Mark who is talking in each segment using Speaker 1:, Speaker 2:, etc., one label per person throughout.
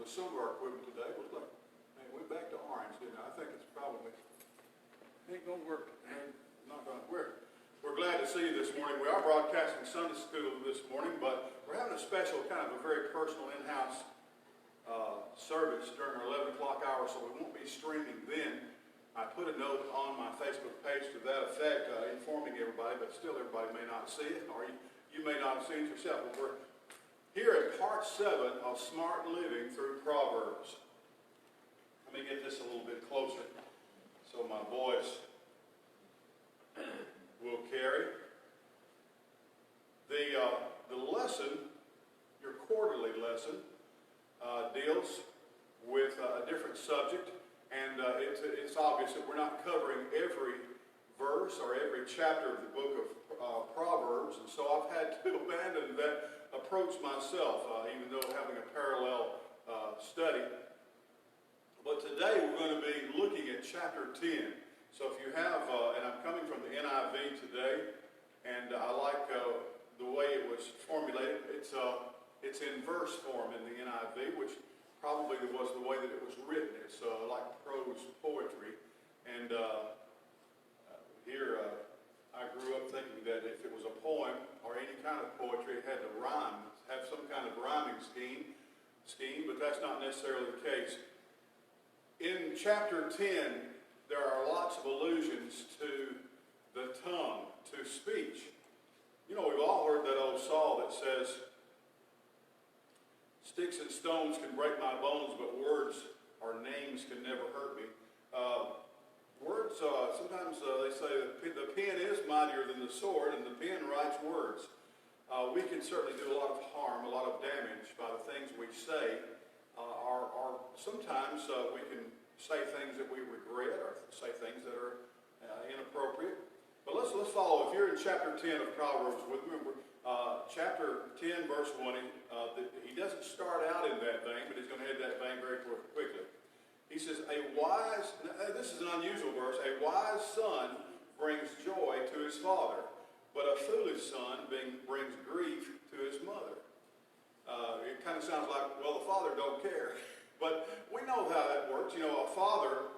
Speaker 1: with some of our equipment today. It was like, man, we're back to orange, didn't I? I think it's probably, ain't going to work. Not going to work. We're glad to see you this morning. We are broadcasting Sunday school this morning, but we're having a special kind of a very personal in-house service during our 11 o'clock hour, so we won't be streaming then. I put a note on my Facebook page to that effect, informing everybody, but still everybody may not see it, or you may not have seen it yourself. But we're here at part 7 of Smart Living through Proverbs. Let me get this a little bit closer so my voice will carry. The lesson, your quarterly lesson, deals with a different subject, and it's obvious that we're not covering every verse or every chapter of the book of Proverbs, and so I've had to abandon that approach myself, even though having a parallel study. But today we're going to be looking at chapter 10. So if you have, and I'm coming from the NIV today, and I like the way it was formulated. It's in verse form in the NIV, which probably was the way that it was written. It's like prose poetry. And here I grew up thinking that if it was a poem or any kind of poetry, it had to rhyme, have some kind of rhyming scheme, but that's not necessarily the case. In chapter 10, there are lots of allusions to the tongue, to speech. You know, we've all heard that old saw that says, "Sticks and stones can break my bones, but words or names can never hurt me." Words, sometimes they say that the pen is mightier than the sword, and the pen writes words. We can certainly do a lot of harm, a lot of damage by the things we say, or sometimes we can say things that we regret, or say things that are inappropriate. But let's follow. If you're in chapter 10 of Proverbs with me, chapter 10, verse 1, he doesn't start out in that vein, but he's going to head that vein very quickly. He says, this is an unusual verse, a wise son brings joy to his father, but a foolish son brings grief to his mother. It kind of sounds like, well, the father don't care. But we know how that works. You know, a father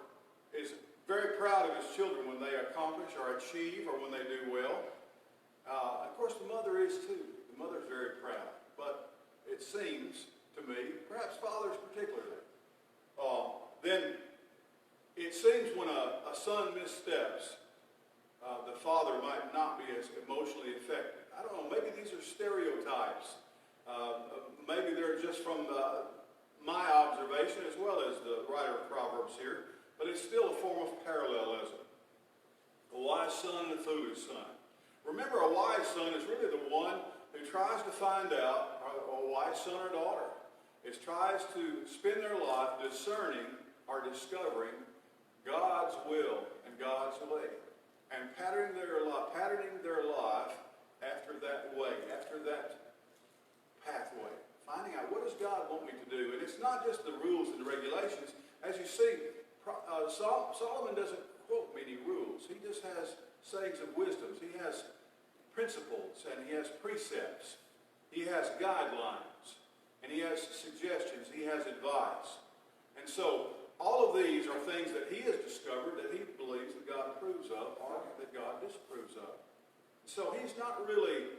Speaker 1: is very proud of his children when they accomplish or achieve or when they do well. Of course, the mother is too. The mother's very proud. But it seems to me, perhaps fathers particularly, then it seems when a son missteps, the father might not be as emotionally affected. I don't know, maybe these are stereotypes. Maybe they're just from my observation as well as the writer of Proverbs here, but it's still a form of parallelism. A wise son and a foolish son. Remember, a wise son is really the one who tries to find out, or a wise son or daughter, tries to spend their life discerning or discovering God's will and God's way, and patterning their life after that way, after that pathway. Finding out, what does God want me to do? And it's not just the rules and the regulations. As you see, Solomon doesn't quote many rules. He just has sayings of wisdom. He has principles, and he has precepts. He has guidelines, and he has suggestions. He has advice. And so all of these are things that he has discovered that he believes that God approves of or that God disapproves of. So he's not really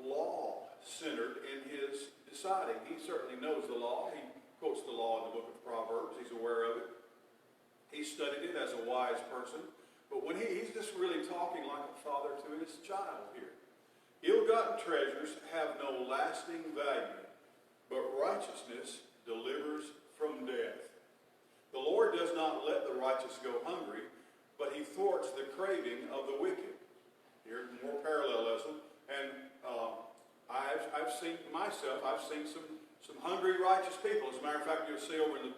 Speaker 1: law-centered in his deciding. He certainly knows the law. He quotes the law in the book of Proverbs. He's aware of it. He studied it as a wise person. But when he's just really talking like a father to his child here. Ill-gotten treasures have no lasting value, but righteousness delivers from death. The Lord does not let the righteous go hungry, but he thwarts the craving of the wicked. Here's more parallelism. And I've seen myself, I've seen some hungry righteous people. As a matter of fact, you'll see over in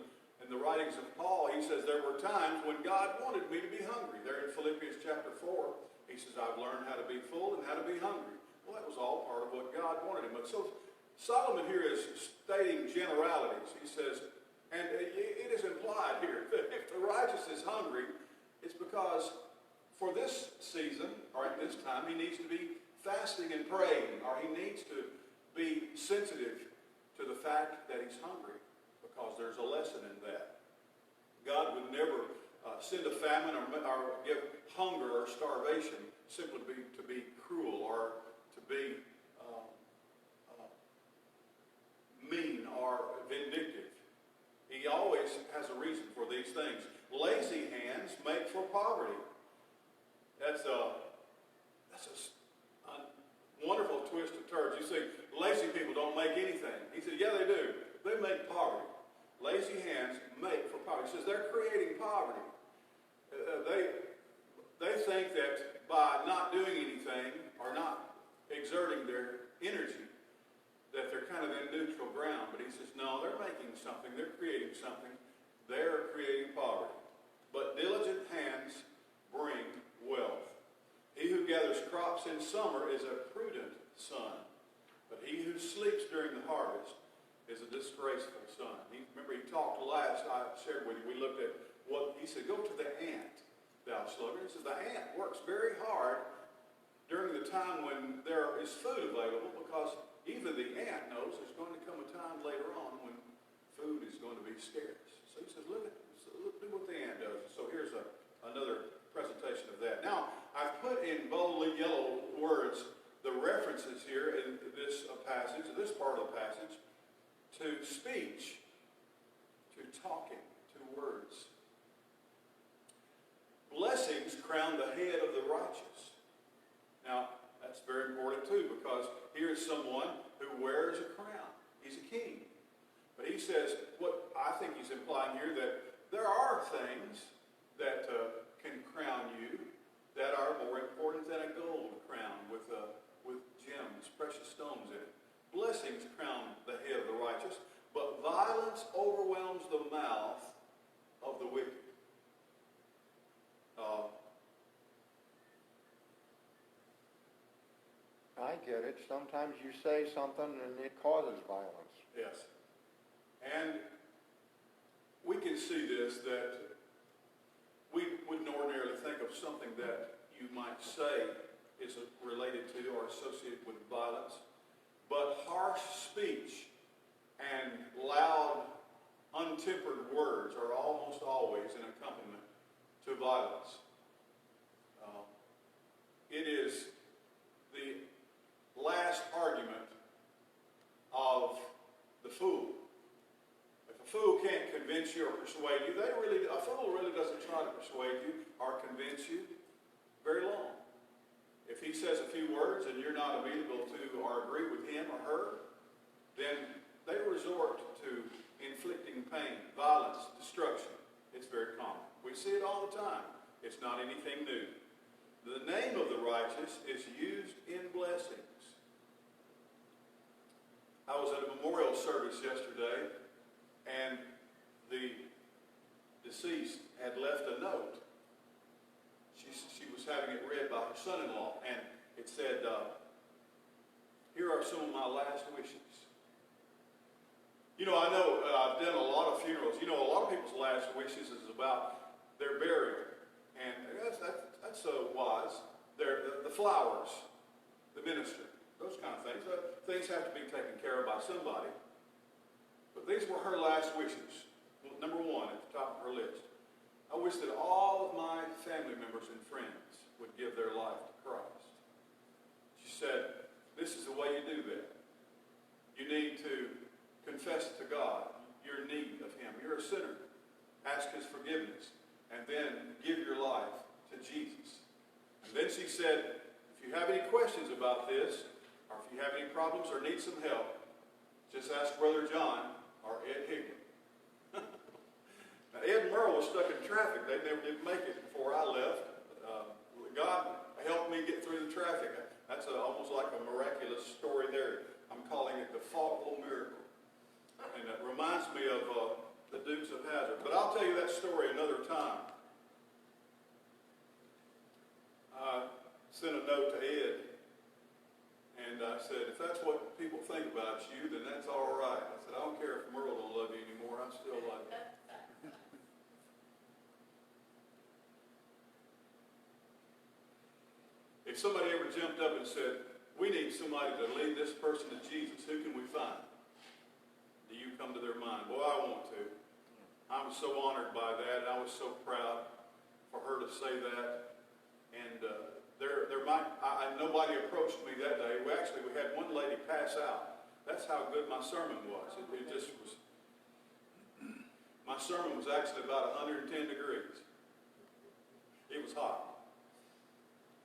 Speaker 1: the writings of Paul, he says there were times when God wanted me to be hungry. There in Philippians chapter 4, he says, I've learned how to be full and how to be hungry. Well, that was all part of what God wanted him. But so Solomon here is stating generalities. He says, and it is implied here that if the righteous is hungry, it's because for this season, or at this time, he needs to be fasting and praying, or he needs to be sensitive to the fact that he's hungry. because there's a lesson in that. God would never send a famine or give hunger or starvation simply to be cruel or to be mean or vindictive. He always has a reason for these things. Lazy hands make for poverty. That's a wonderful twist of turds. You see, lazy people don't make anything. He said, yeah, they do. They make poverty. Lazy hands make for poverty. He says they're creating poverty. They think that by not doing anything or not exerting their energy, that they're kind of in neutral ground. But he says, no, they're making something. They're creating something. They're creating poverty. But diligent hands bring wealth. He who gathers crops in summer is a prudent son. But he who sleeps during the harvest is a disgraceful son. Remember, he talked last, I shared with you, we looked at what, he said, go to the ant, thou sluggard. He says, the ant works very hard during the time when there is food available, because even the ant knows there's going to come a time later on when food is going to be scarce. So he says, look what the ant does. So here's another presentation of that. Now, I've put in boldly yellow words the references here in this passage, this part of the passage, to speech, to talking, to words. Blessings crown the head of the righteous. Now, that's very important too, because here is someone who wears a crown. He's a king. But he says, what I think he's implying here, that there are things that can crown you that are more important than a gold crown with gems, precious stones in it. Blessings crown the head of the righteous, but violence overwhelms the mouth of the wicked.
Speaker 2: I get it. Sometimes you say something and it causes violence.
Speaker 1: Yes. And we can see this, that we wouldn't ordinarily think of something that you might say is related to or associated with violence. But harsh speech and loud, untempered words are almost always an accompaniment to violence. It is the last argument of the fool. If a fool can't convince you or persuade you, a fool really doesn't try to persuade you or convince you very long. If he says a few words and you're not amenable to or agree with him or her, then they resort to inflicting pain, violence, destruction. It's very common. We see it all the time. It's not anything new. The name of the righteous is used in blessings. I was at a memorial service yesterday, and the deceased had left a note. She was having it read by her son-in-law, and it said, here are some of my last wishes. You know, I know I've done a lot of funerals. You know, a lot of people's last wishes is about their burial. And that's so wise. The flowers, the minister, those kind of things. Things have to be taken care of by somebody. But these were her last wishes. Number one at the top of her list. I wish that all of my family members and friends would give their life to Christ. She said, this is the way you do that. You need to confess to God your need of Him. You're a sinner. Ask His forgiveness. And then give your life to Jesus. And then she said, if you have any questions about this, or if you have any problems or need some help, just ask Brother John or Ed Higley. Now, Ed and Merle was stuck in traffic. They never did make it before I left. God helped me get through the traffic. That's almost like a miraculous story there. I'm calling it the Faulkville miracle. And it reminds me of the Dukes of Hazzard. But I'll tell you that story another time. I sent a note to Ed, and I said, if that's what people think about you, then that's all right. I said, I don't care if Merle don't love you anymore. I still love you. If somebody ever jumped up and said, we need somebody to lead this person to Jesus, who can we find? Do you come to their mind. Well, I want to. I was so honored by that, and I was so proud for her to say that. And nobody approached me that day. We had one lady pass out. That's how good my sermon was. It just was. My sermon was actually about 110 degrees. It was hot.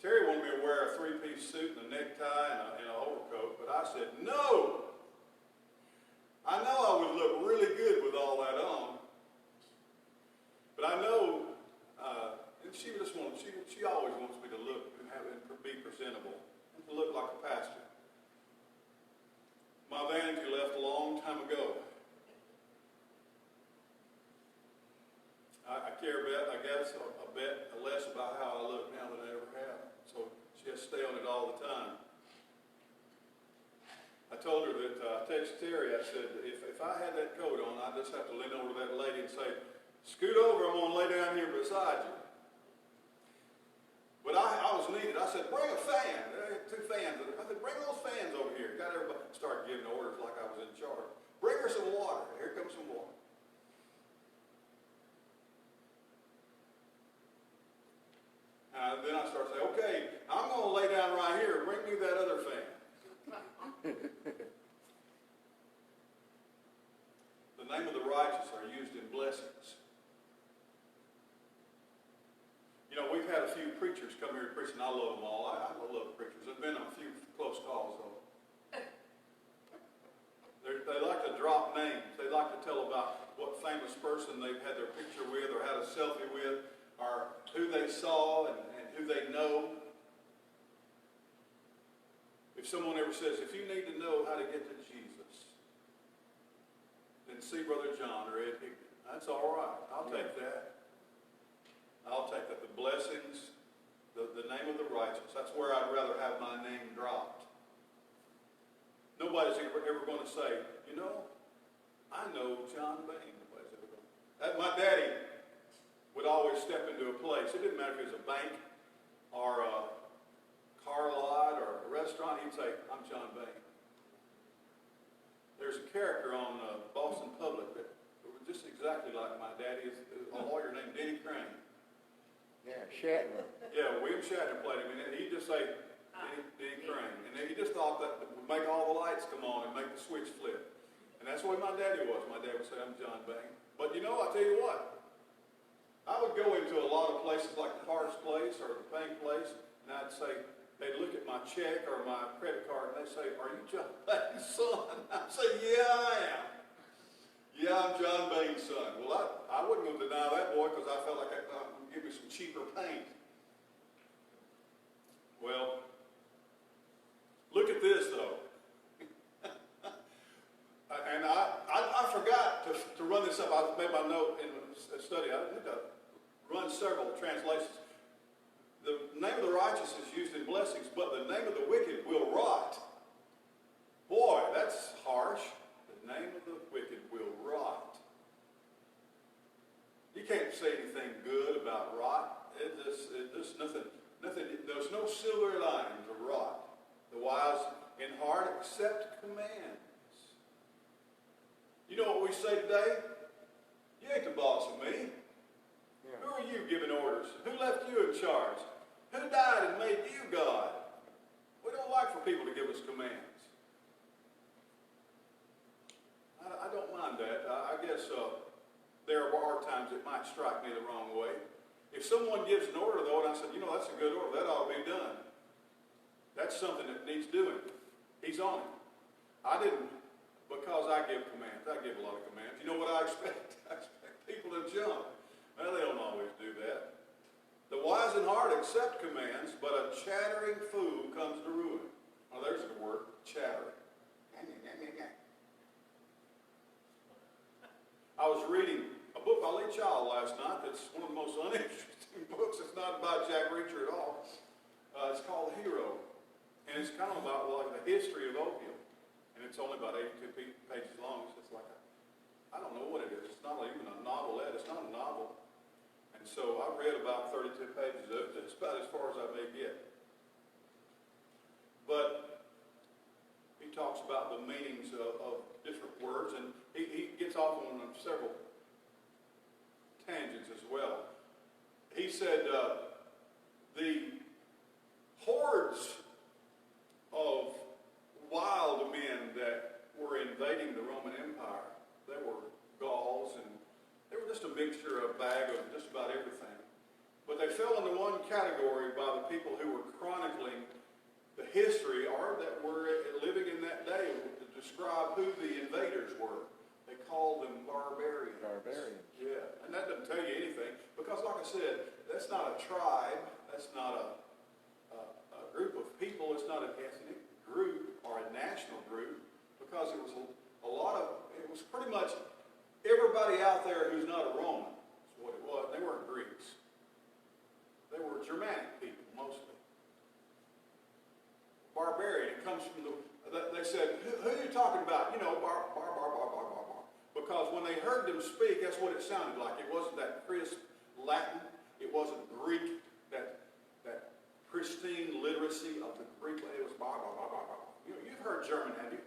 Speaker 1: Terry wanted me to wear a three-piece suit and a necktie and an overcoat, but I said, no! I know I would look really good with all that on. But I know, and she always wants me to look and be presentable, and to look like a pastor. My vanity left a long time ago. I care a bit less about how I look now than I ever have. So she has to stay on it all the time. I told her that, I texted Terry, I said, if I had that coat on, I'd just have to lean over to that lady and say, scoot over, I'm going to lay down here beside you. But I was needed. I said, bring a fan. There are 2 fans. I said, bring those fans over here. Got everybody started giving orders like I was in charge. Bring her some water. Here comes some water. Then I start saying, okay, I'm going to lay down right here. Bring me that other fan. The name of the righteous are used in blessings. You know, we've had a few preachers come here to preach, and I love them all. I love preachers. There's been a few close calls, though. They like to drop names. They like to tell about what famous person they've had their picture with or had a selfie with, or who they saw and who they know. If someone ever says, if you need to know how to get to Jesus, then see Brother John or Ed Higdon. That's all right. I'll take that. I'll take that. The blessings, the name of the righteous. That's where I'd rather have my name dropped. Nobody's ever going to say, you know, I know John Bain. Nobody's ever going to. My daddy would always step into a place. It didn't matter if it was a bank or a car lot or a restaurant. He'd say, I'm John Bain. There's a character on Boston Public that was just exactly like my daddy. A lawyer named Denny Crane.
Speaker 2: Yeah, Shatner.
Speaker 1: Yeah, William Shatner played him, and he'd just say, Denny Crane. And then he just thought that would make all the lights come on and make the switch flip. And that's the way my daddy was. My dad would say, I'm John Bain. But you know, I'll tell you what. I would go into a lot of places like the Carter's place or the Bain place, and I'd say, they'd look at my check or my credit card, and they'd say, are you John Bain's son? I'd say, yeah, I am. Yeah, I'm John Bain's son. Well, I wasn't going to deny that boy because I felt like that would give me some cheaper paint. Well, look at this, though. And I forgot to run this up. I made my note in the study. I need to run several translations. The name of the righteous is used in blessings, but the name of the wicked will rot. Boy, that's harsh. The name of the wicked will rot. You can't say anything good about rot. There's nothing. There's no silver lining to rot. The wise in heart accept commands. You know what we say today? You ain't the boss of me.
Speaker 2: Yeah.
Speaker 1: Who are you giving orders? Who left you in charge? Who died and made you God? We don't like for people to give us commands. I don't mind that. I guess there are times it might strike me the wrong way. If someone gives an order, though, and I said, you know, that's a good order, that ought to be done. That's something that needs doing. He's on it. I didn't, because I give commands. I give a lot of commands. You know what I expect? I expect people to jump. Well, they don't always do that. The wise in heart accept commands, but a chattering fool comes to ruin. Now, there's the word, chattering. I was reading a book by Lee Child last night that's one of the most uninteresting books. It's not about Jack Reacher at all. It's called Hero. And it's kind of about like the history of opium. And it's only about 82 pages long. So it's like, I don't know what it is. It's not even a novelette. It's not a novel. And so I read about 32 pages of it. It's about as far as I may get. But he talks about the meanings of different words. And he off on several tangents as well. He said the hordes of wild men that were invading the Roman Empire, they were Gauls, and they were just a mixture, a bag of just about everything. But they fell into one category by the people who were chronicling the history, or that were living in that day, to describe who the invaders were. They called them barbarians.
Speaker 2: Barbarians.
Speaker 1: Yeah, and that doesn't tell you anything, because like I said, that's not a tribe, that's not a group of people, it's not an ethnic group or a national group, because it was it was pretty much everybody out there who's not a Roman, is what it was. They weren't Greeks. They were Germanic people, mostly. Barbarian, it comes from they said, who are you talking about? You know, bar. Because when they heard them speak, that's what it sounded like. It wasn't that crisp Latin. It wasn't Greek, that pristine literacy of the Greek. It was bar. You know, you've heard German, haven't you?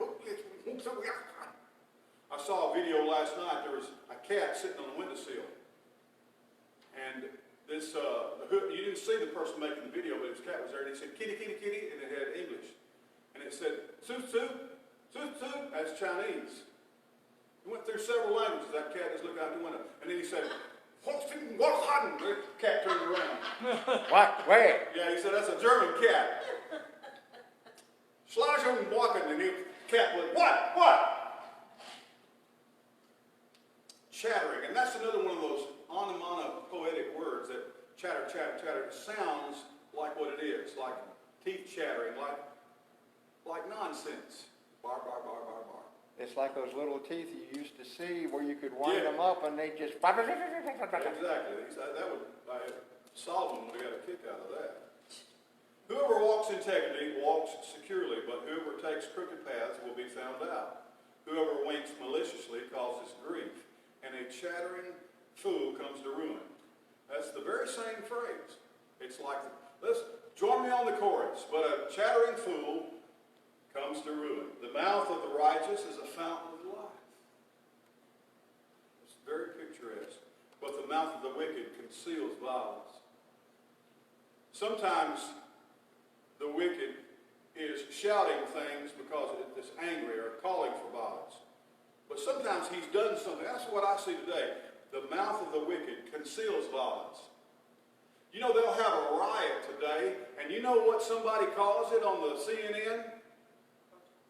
Speaker 1: I saw a video last night. There was a cat sitting on the windowsill. And this, you didn't see the person making the video, but his cat was there, and he said, kitty, kitty, kitty, and it had English. And it said, su, su, su, su, that's Chinese. He went through several languages. That cat just looked out the window. And then he said, the cat turned around.
Speaker 2: What? Where?
Speaker 1: Yeah, he said, that's a German cat. Schlagen walking, and the cat went, what? Chattering, and that's another one of those onomatopoetic words that chatter, sounds like what it is, like teeth chattering, like nonsense. Bar.
Speaker 2: It's like those little teeth you used to see where you could wind them up and they just...
Speaker 1: Exactly. That would, Solomon would have got a kick out of that. Whoever walks in integrity walks securely, but whoever takes crooked paths will be found out. Whoever winks maliciously causes grief, and a chattering fool comes to ruin. That's the very same phrase. It's like, let's join me on the chorus. But a chattering fool comes to ruin. The mouth of the righteous is a fountain of life. It's very picturesque. But the mouth of the wicked conceals violence. Sometimes the wicked is shouting things because it's angry or calling for violence. But sometimes he's done something. That's what I see today. The mouth of the wicked conceals violence. You know, they'll have a riot today, and you know what somebody calls it on the CNN?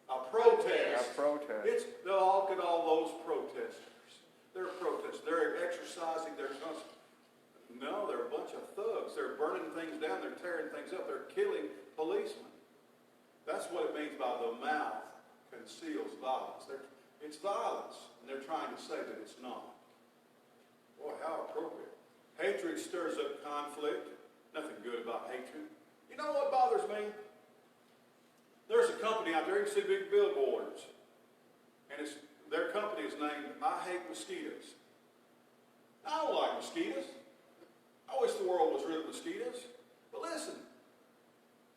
Speaker 1: A protest.
Speaker 2: A protest.
Speaker 1: Look at all those protesters. They're protesters. They're exercising their conscience. No, they're a bunch of thugs. They're burning things down. They're tearing things up. They're killing policemen. That's what it means by the mouth conceals violence. It's violence, and they're trying to say that it's not. Boy, how appropriate. Hatred stirs up conflict. Nothing good about hatred. You know what bothers me? There's a company out there, you can see big billboards. And their company is named I Hate Mosquitoes. I don't like mosquitoes. I wish the world was rid of mosquitoes. But listen,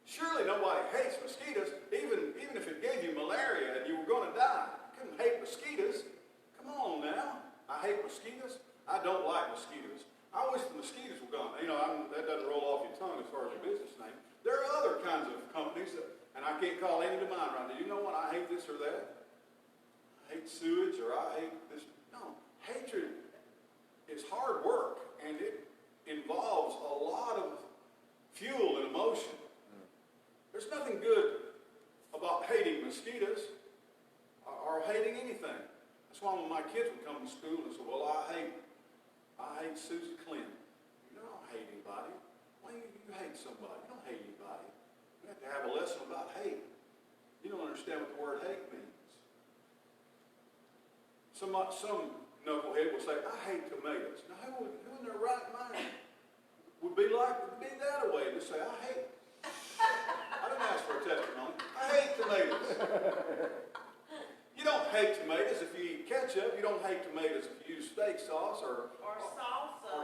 Speaker 1: surely nobody hates mosquitoes, even if it gave you malaria and you were going to die. You couldn't hate mosquitoes. Come on now. I hate mosquitoes. I don't like mosquitoes. I wish the mosquitoes were gone. You know, that doesn't roll off your tongue as far as a business name. There are other kinds of companies and I can't call any to mind right now. You know what? I hate this or that. I hate sewage, or I hate this. No, hatred is hard work, and it involves a lot of fuel and emotion. There's nothing good about hating mosquitoes or hating anything. That's why when my kids would come to school and say, well, I hate Susie Clinton. You don't hate anybody. Why do you hate somebody? You don't hate anybody. You have to have a lesson about hate. You don't understand what the word hate means. Some knucklehead will say, I hate tomatoes. Now, who in their right mind would be that way to say, I hate? I didn't ask for a testimony. I hate tomatoes. You don't hate tomatoes if you eat ketchup. You don't hate tomatoes if you use steak sauce or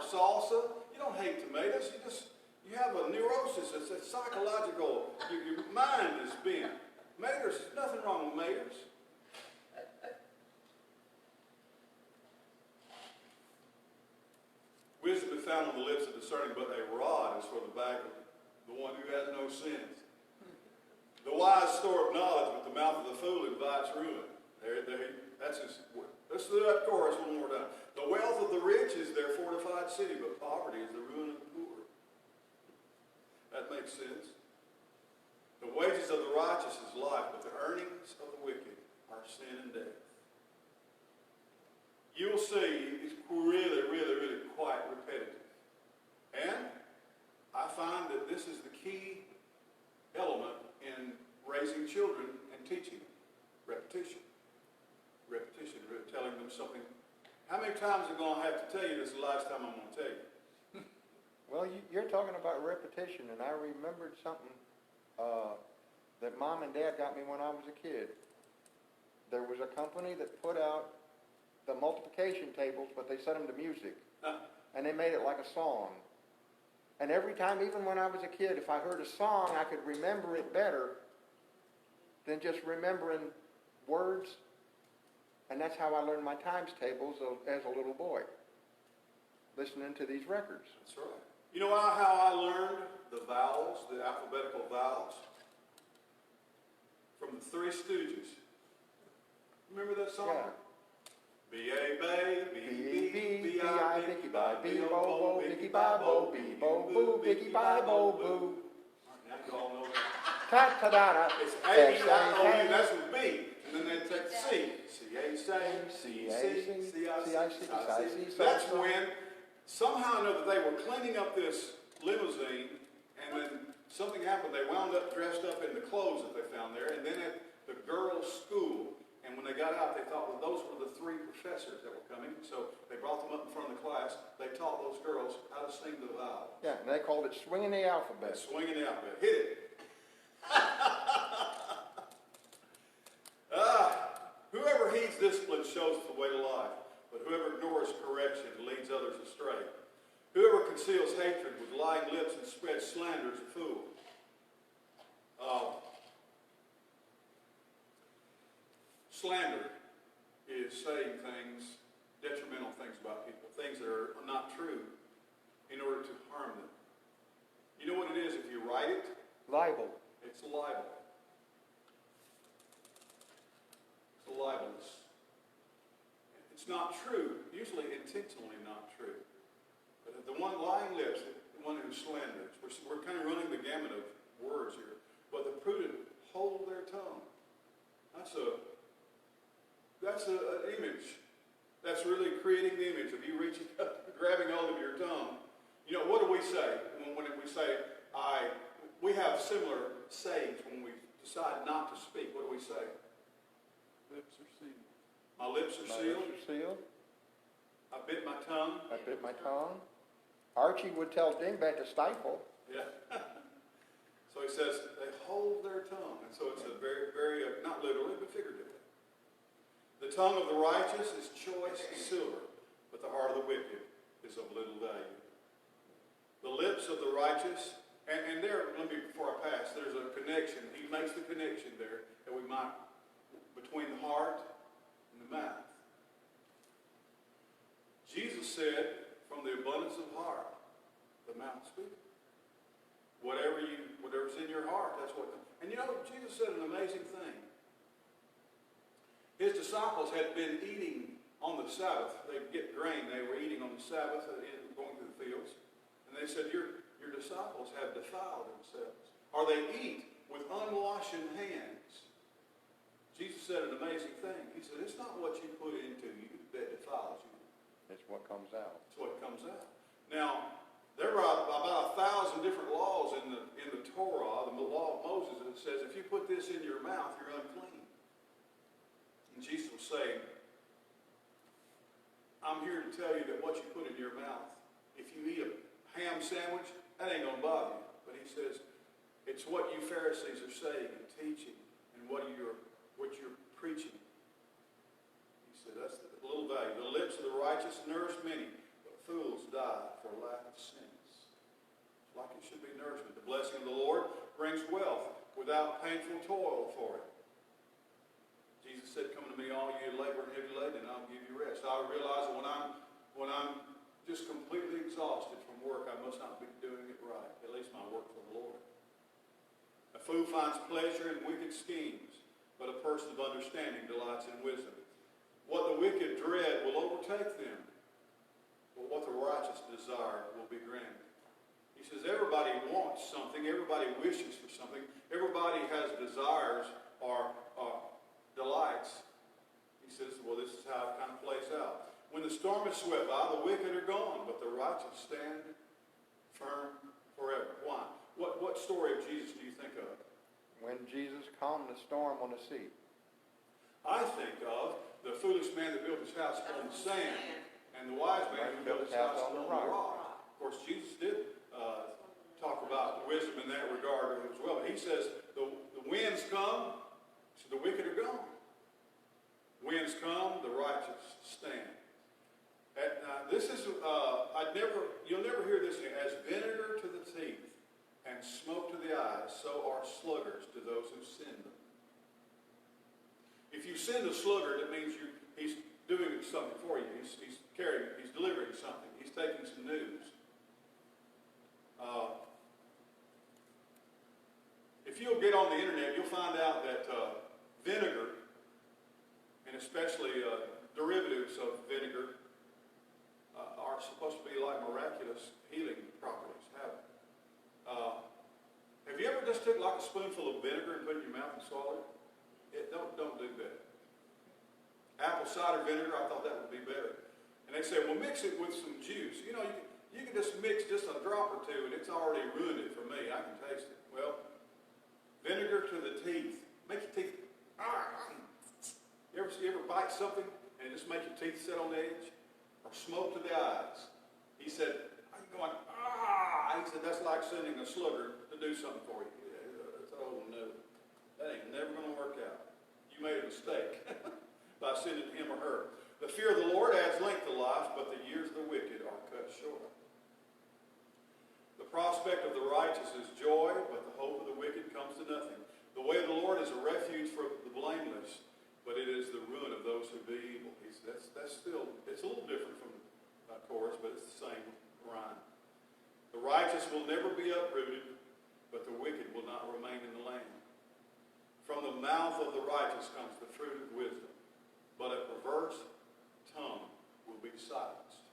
Speaker 1: salsa. You don't hate tomatoes. You have a neurosis. It's a psychological. Your mind is bent. Tomatoes, nothing wrong with tomatoes. found on the lips of discerning, but a rod is for the back of the one who has no sins. The wise store up knowledge, but the mouth of the fool invites ruin. That's his. Let's do that chorus one more time. The wealth of the rich is their fortified city, but poverty is the ruin of the poor. That makes sense. The wages of the righteous is life, but the earnings of the wicked are sin and death. You will see it's really, really, really quite repetitive. And I find that this is the key element in raising children and teaching. Repetition. Repetition, telling them something. How many times am I going to have to tell you this the last time I'm going to tell you?
Speaker 2: Well, you're talking about repetition, and I remembered something that Mom and Dad got me when I was a kid. There was a company that put out the multiplication tables, but they set them to music. And they made it like a song. And every time, even when I was a kid, if I heard a song, I could remember it better than just remembering words. And that's how I learned my times tables as a little boy, listening to these records.
Speaker 1: That's right. You know how I learned the vowels, the alphabetical vowels? From the Three Stooges. Remember that song?
Speaker 2: Yeah.
Speaker 1: B-A-Bay,
Speaker 2: B-E-B-B-I, Bicky-Bye, B-Bo-Bo, Bicky-Bye-Bo, B-Bo-Boo, Bicky-Bye-Bo-Boo.
Speaker 1: Now you all know that.
Speaker 2: Ta-ta-da-da.
Speaker 1: It's A-B-I-O-U, that's with B. And then they take C. C-A-C-C-C-C-I-C. That's when, somehow or another, they were cleaning up this limousine, and then something happened. They wound up dressed up in the clothes that they found there, and then at the girls' school, and when they got out, they thought, well, those were the three professors that were coming, so they brought them up in front of the class. They taught those girls how to sing the vowels.
Speaker 2: Yeah, and they called it swinging the alphabet.
Speaker 1: Swinging the alphabet. Hit it. Whoever heeds discipline shows the way to life, but whoever ignores correction leads others astray. Whoever conceals hatred with lying lips and spreads slander is a fool. Slander is saying things, detrimental things about people, things that are not true, in order to harm them. You know what it is if you write it?
Speaker 2: Libel.
Speaker 1: It's a libel. It's a libel. It's not true, usually intentionally not true. But the one lying lips, the one who slanders, we're kind of running the gamut of words here. But the prudent hold their tongue. That's an image. That's really creating the image of you reaching up, grabbing hold of your tongue. You know, what do we say when we say, we have similar sayings when we decide not to speak. What do we say?
Speaker 3: Lips are sealed.
Speaker 1: My lips are
Speaker 2: My
Speaker 1: sealed.
Speaker 2: lips are sealed.
Speaker 1: I bit my tongue.
Speaker 2: I bit my tongue. Archie would tell Dingbat to stifle.
Speaker 1: Yeah. So he says they hold their tongue. And so it's a very, very, not literally, but figuratively. The tongue of the righteous is choice silver, but the heart of the wicked is of little value. The lips of the righteous, and there, let me, before I pass, there's a connection. He makes the connection there that we might, between the heart and the mouth. Jesus said, from the abundance of the heart, the mouth speaks. Whatever's in your heart, that's what. And you know, Jesus said an amazing thing. His disciples had been eating on the Sabbath. They'd get grain. They were eating on the Sabbath, going through the fields. And they said, your disciples have defiled themselves. Or they eat with unwashed hands. Jesus said an amazing thing. He said, it's not what you put into you that defiles you.
Speaker 2: It's what comes out.
Speaker 1: It's what comes out. Now, there are about 1,000 different laws in the Torah, the law of Moses, that says if you put this in your mouth, you're unclean. And Jesus was saying, I'm here to tell you that what you put in your mouth, if you eat a ham sandwich, that ain't going to bother you. But he says, it's what you Pharisees are saying and teaching and what you're preaching. He said, that's the little value. The lips of the righteous nourish many, but fools die for lack of sense. It's like it should be nourishment. The blessing of the Lord brings wealth without painful toil for it. Jesus said, come to me, all you labor and heavy laden, and I'll give you rest. I realize that when I'm just completely exhausted fool finds pleasure in wicked schemes, but a person of understanding delights in wisdom. What the wicked dread will overtake them, but what the righteous desire will be granted. He says everybody wants something, everybody wishes for something, everybody has desires or delights. He says, well, this is how it kind of plays out. When the storm is swept by, the wicked are gone, but the righteous stand firm forever. Why? What story of Jesus do you think of?
Speaker 2: When Jesus calmed the storm on the sea.
Speaker 1: I think of the foolish man that built his house on the sand, and the wise man who built his house on the rock. Of course, Jesus did talk about wisdom in that regard as well. He says the winds come, so the wicked are gone. Winds come, the righteous stand. This is you'll never hear this as vinegar to the teeth and smoke to the eyes, so are sluggards to those who send them. If you send a sluggard, it means he's doing something for you. He's delivering something. He's taking some news. If you'll get on the internet, you'll find out that vinegar, and especially derivatives of vinegar, are supposed to be like miraculous healing properties. Have you ever just took like a spoonful of vinegar and put it in your mouth and swallowed it? Don't do that. Apple cider vinegar, I thought that would be better. And they say, well, mix it with some juice. You know, you can just mix just a drop or two, and it's already ruined it for me. I can taste it. Well, vinegar to the teeth. Make your teeth. You ever bite something and it just make your teeth sit on the edge? Or smoke to the eyes? He said, I'm going, He said, that's like sending a sluggard to do something for you. Oh, no. That ain't never going to work out. You made a mistake by sending him or her. The fear of the Lord adds length to life, but the years of the wicked are cut short. The prospect of the righteous is joy, but the hope of the wicked comes to nothing. The way of the Lord is a refuge for the blameless, but it is the ruin of those who do evil. That's still, it's a little different from chorus, but it's the same rhyme. The righteous will never be uprooted, but the wicked will not remain in the land. From the mouth of the righteous comes the fruit of wisdom, but a perverse tongue will be silenced.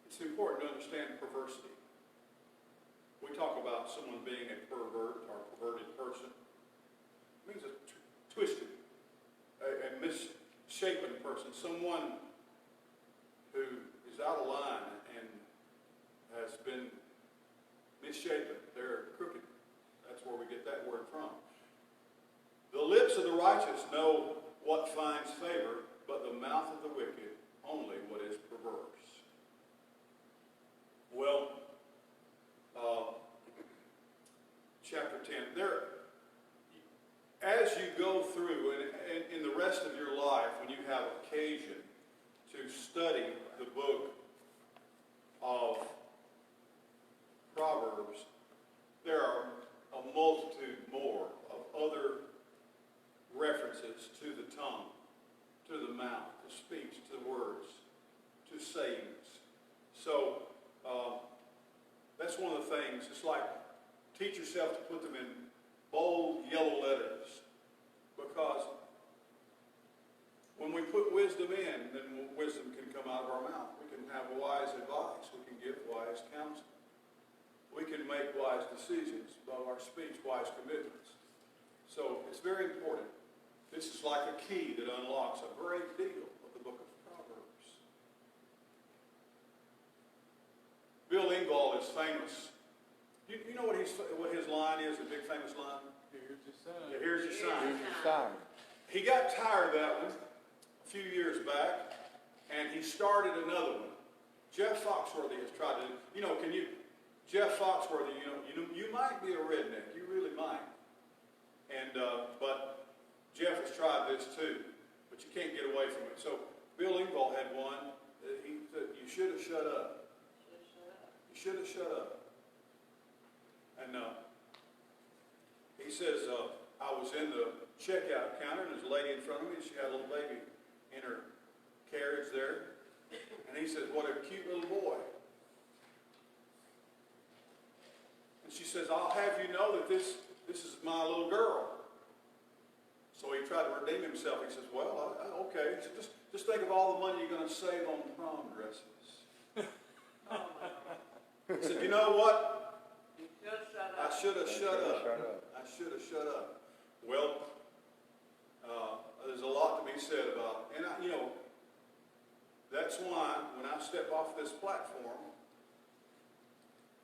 Speaker 1: It's important to understand perversity. We talk about someone being a pervert or a perverted person. It means a twisted, a misshapen person, someone who is out of line and has been misshapen. They're crooked. That's where we get that word from. The lips of the righteous know what finds favor, but the mouth of the wicked only what is perverse. Well, chapter 10. As you go through, and in the rest of your life, when you have occasion to study the book of Proverbs, there are a multitude more of other references to the tongue, to the mouth, to speech, to words, to sayings. So, that's one of the things. It's like, teach yourself to put them in bold yellow letters, because when we put wisdom in, then wisdom can come out of our mouth. We can have wise advice. We can give wise counsel. We can make wise decisions by our speech, wise commitments. So it's very important. This is like a key that unlocks a great deal of the book of Proverbs. Bill Engvall is famous. You know what his line is, the big famous line?
Speaker 3: Here's your sign.
Speaker 1: Yeah, here's your sign.
Speaker 2: Here's your sign.
Speaker 1: He got tired of that one a few years back, and he started another one. Jeff Foxworthy has tried to, Jeff Foxworthy, you might be a redneck. You really might. And, but Jeff has tried this too, but you can't get away from it. So Bill Engvall had one that he said, you should have shut up. You should have shut up. And he says, I was in the checkout counter, and there's a lady in front of me, and she had a little baby in her carriage there. And he says, what a cute little boy. And she says, I'll have you know that this is my little girl. So he tried to redeem himself. He says, well, okay. He said, just think of all the money you're going to save on prom dresses. He said, you know what? I should have shut up. I should have shut up. Well, there's a lot to be said about it. And, that's why when I step off this platform,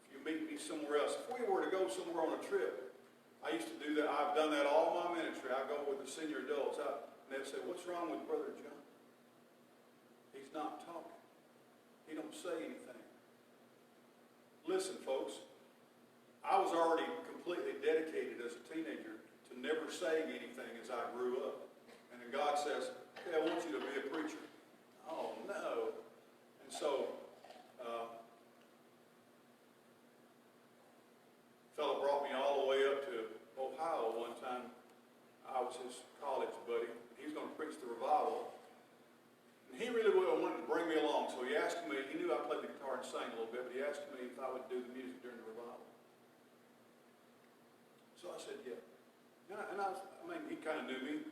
Speaker 1: if you meet me somewhere else, if we were to go somewhere on a trip, I used to do that. I've done that all my ministry. I go with the senior adults out, and they'd say, what's wrong with Brother John? He's not talking. He don't say anything. Listen, folks, I was already completely dedicated as a teenager to never saying anything as I grew up. And then God says, okay, I want you to be a preacher. Oh, no. And so, fellow brought me all the way up to Ohio one time. I was his college buddy. He was going to preach the revival. And he really wanted to bring me along. So he asked me, he knew I played the guitar and sang a little bit, but he asked me if I would do the music during the revival. So I said, yeah. And he kind of knew me.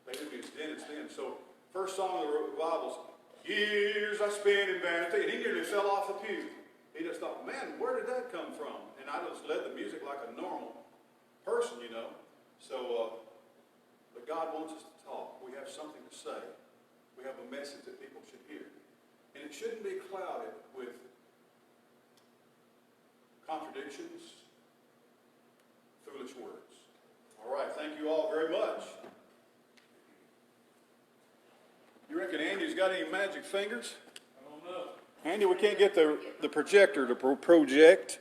Speaker 1: They knew me as Dennis then. So first song of the revival's Years I Spent in Vanity. And he nearly fell off the pew. He just thought, man, where did that come from? And I just led the music like a normal person, So, but God wants us to talk. We have something to say. We have a message that people should hear. And it shouldn't be clouded with contradictions, foolish words. All right, thank you all very much. You reckon Andy's got any magic fingers?
Speaker 3: I don't know.
Speaker 1: Andy, we can't get the projector to project.